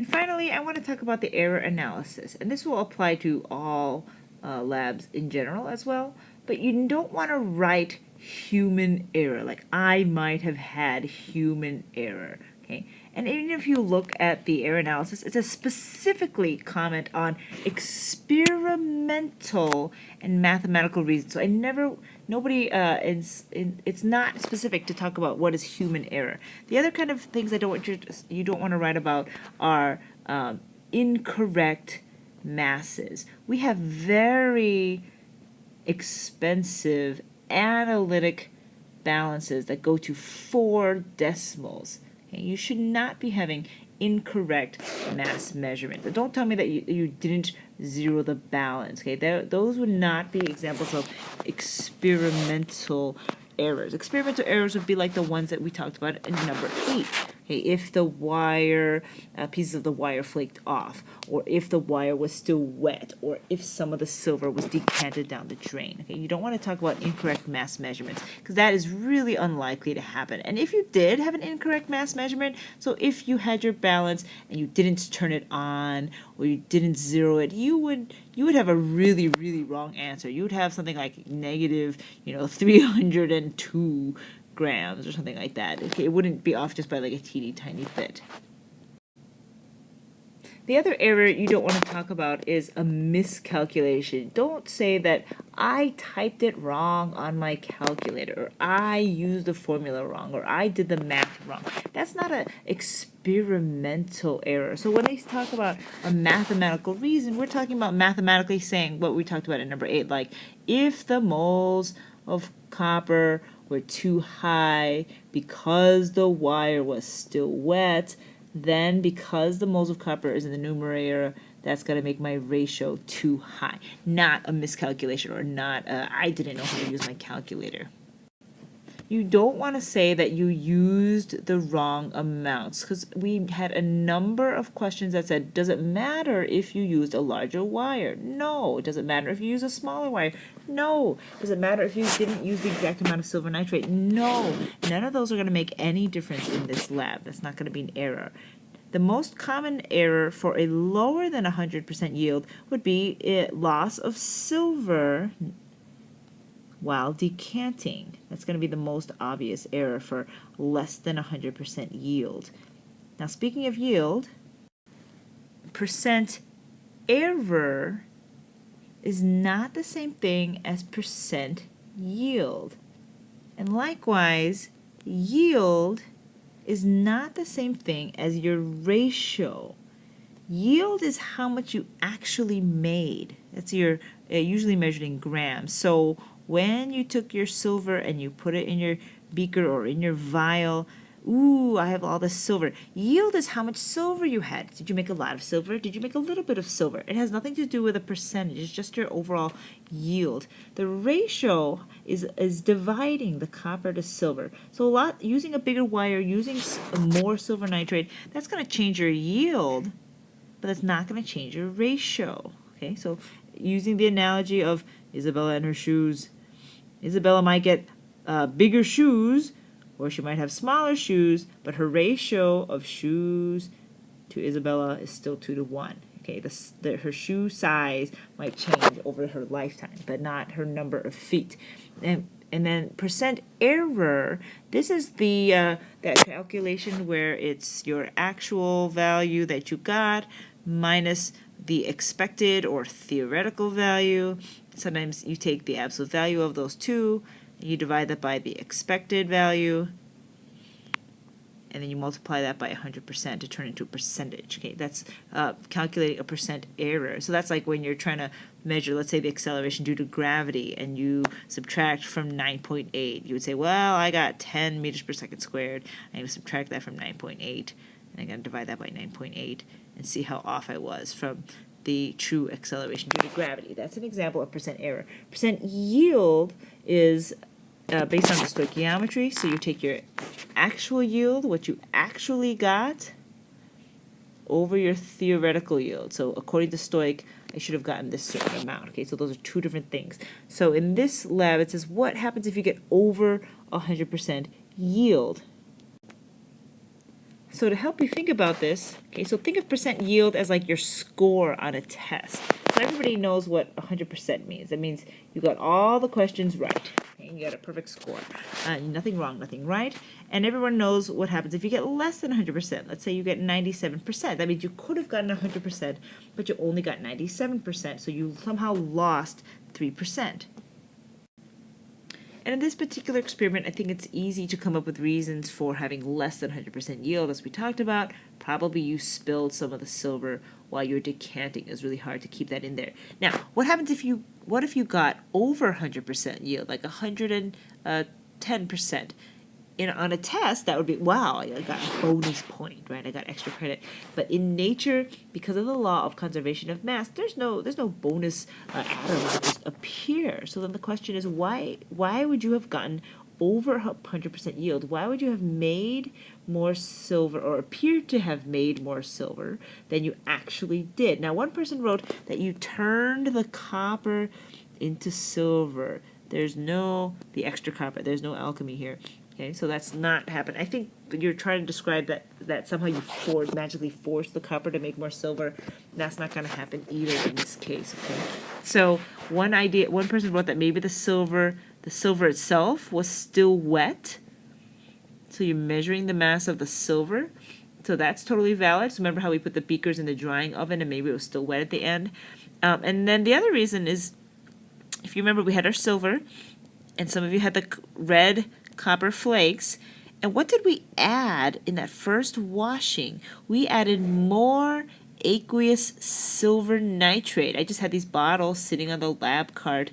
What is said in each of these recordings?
And finally, I want to talk about the error analysis, and this will apply to all labs in general as well, but you don't want to write human error, like I might have had human error, okay? And even if you look at the error analysis, it says specifically comment on experimental and mathematical reasons. So it's not specific to talk about what is human error. The other kind of things you don't want to write about are incorrect masses. We have very expensive analytic balances that go to 4 decimals. Okay? You should not be having incorrect mass measurement. But don't tell me that you didn't zero the balance. Okay, those would not be examples of experimental errors. Experimental errors would be like the ones that we talked about in number 8. Okay, if the wire, pieces of the wire flaked off, or if the wire was still wet, or if some of the silver was decanted down the drain. Okay, you don't want to talk about incorrect mass measurements because that is really unlikely to happen. And if you did have an incorrect mass measurement, so if you had your balance and you didn't turn it on or you didn't zero it, you would have a really, really wrong answer. You would have something like negative, 302 grams or something like that. Okay, it wouldn't be off just by like a teeny tiny bit. The other error you don't want to talk about is a miscalculation. Don't say that I typed it wrong on my calculator, or I used the formula wrong, or I did the math wrong. That's not an experimental error. So when they talk about a mathematical reason, we're talking about mathematically saying what we talked about in number 8, like if the moles of copper were too high because the wire was still wet, then because the moles of copper is in the numerator, that's going to make my ratio too high. Not a miscalculation, or not I didn't know how to use my calculator. You don't want to say that you used the wrong amounts, because we had a number of questions that said, does it matter if you used a larger wire? No. Does it matter if you use a smaller wire? No. Does it matter if you didn't use the exact amount of silver nitrate? No. None of those are going to make any difference in this lab. That's not going to be an error. The most common error for a lower than 100% yield would be a loss of silver while decanting. That's going to be the most obvious error for less than 100% yield. Now, speaking of yield, percent error is not the same thing as percent yield. And likewise, yield is not the same thing as your ratio. Yield is how much you actually made. That's usually measured in grams. So when you took your silver and you put it in your beaker or in your vial, ooh, I have all this silver. Yield is how much silver you had. Did you make a lot of silver? Did you make a little bit of silver? It has nothing to do with a percentage. It's just your overall yield. The ratio is dividing the copper to silver. So using a bigger wire, using more silver nitrate, that's going to change your yield, but that's not going to change your ratio. Okay, so using the analogy of Isabella and her shoes, Isabella might get bigger shoes, or she might have smaller shoes, but her ratio of shoes to Isabella is still 2 to 1. Okay, her shoe size might change over her lifetime, but not her number of feet. And then percent error, this is that calculation where it's your actual value that you got minus the expected or theoretical value. Sometimes you take the absolute value of those two, and you divide that by the expected value, and then you multiply that by 100% to turn into a percentage. Okay, that's calculating a percent error. So that's like when you're trying to measure, let's say, the acceleration due to gravity, and you subtract from 9.8. You would say, well, I got 10 meters per second squared. I'm going to subtract that from 9.8, and I'm going to divide that by 9.8 and see how off I was from the true acceleration due to gravity. That's an example of percent error. Percent yield is based on the stoichiometry. So you take your actual yield, what you actually got, over your theoretical yield. So according to Stoic, I should have gotten this certain amount. Okay, so those are two different things. So in this lab, it says, what happens if you get over 100% yield? So to help you think about this, okay, so think of percent yield as like your score on a test. So everybody knows what 100% means. That means you got all the questions right. Okay, you got a perfect score. Nothing wrong, nothing right. And everyone knows what happens if you get less than 100%. Let's say you get 97%. That means you could have gotten 100%, but you only got 97%. So you somehow lost 3%. And in this particular experiment, I think it's easy to come up with reasons for having less than 100% yield, as we talked about. Probably you spilled some of the silver while you're decanting. It's really hard to keep that in there. Now, what happens if you got over 100% yield, like 110%? On a test, that would be, wow, I got a bonus point, right? I got extra credit. But in nature, because of the law of conservation of mass, there's no bonus atoms that just appear. So then the question is, why would you have gotten over 100% yield? Why would you have made more silver, or appeared to have made more silver than you actually did? Now, one person wrote that you turned the copper into silver. There's no, the extra copper, there's no alchemy here. Okay, so that's not happened. I think you're trying to describe that somehow you magically force the copper to make more silver. That's not going to happen either in this case. Okay, so one person wrote that maybe the silver itself was still wet. So you're measuring the mass of the silver. So that's totally valid. So remember how we put the beakers in the drying oven and maybe it was still wet at the end. And then the other reason is, if you remember, we had our silver, and some of you had the red copper flakes. And what did we add in that first washing? We added more aqueous silver nitrate. I just had these bottles sitting on the lab cart.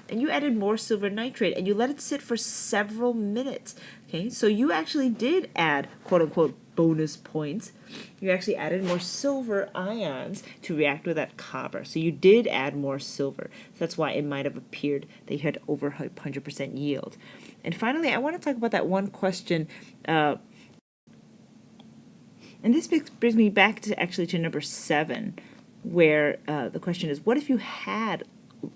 And you added more silver nitrate, and you let it sit for several minutes. Okay, so you actually did add, quote unquote, bonus points. You actually added more silver ions to react with that copper. So you did add more silver. So that's why it might have appeared that you had over 100% yield. And finally, I want to talk about that one question. And this brings me back to number 7, where the question is, what if you had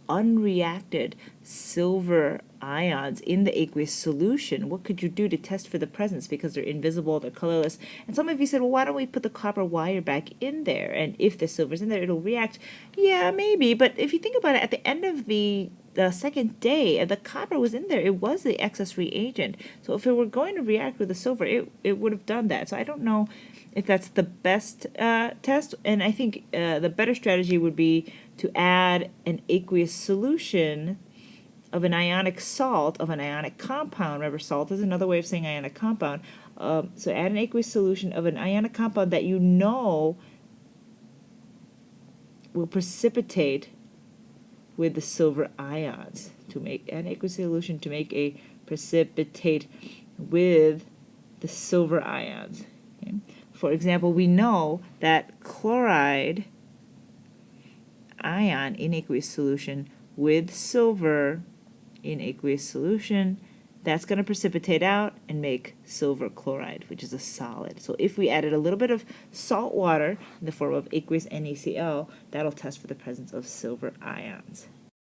unreacted silver ions in the aqueous solution? What could you do to test for the presence, because they're invisible, they're colorless? And some of you said, well, why don't we put the copper wire back in there, and if the silver's in there, it'll react. Yeah, maybe, but if you think about it, at the end of the second day, the copper was in there. It was the excess reagent. So if it were going to react with the silver, it would have done that. So I don't know if that's the best test, and I think the better strategy would be to add an aqueous solution of an ionic salt, of an ionic compound. Remember, salt is another way of saying ionic compound. So add an aqueous solution of an ionic compound that you know will precipitate with the silver ions, to make an aqueous solution to make a precipitate with the silver ions. Okay? For example, we know that chloride ion in aqueous solution with silver in aqueous solution, that's going to precipitate out and make silver chloride, which is a solid. So if we added a little bit of salt water in the form of aqueous NaCl, that'll test for the presence of silver ions.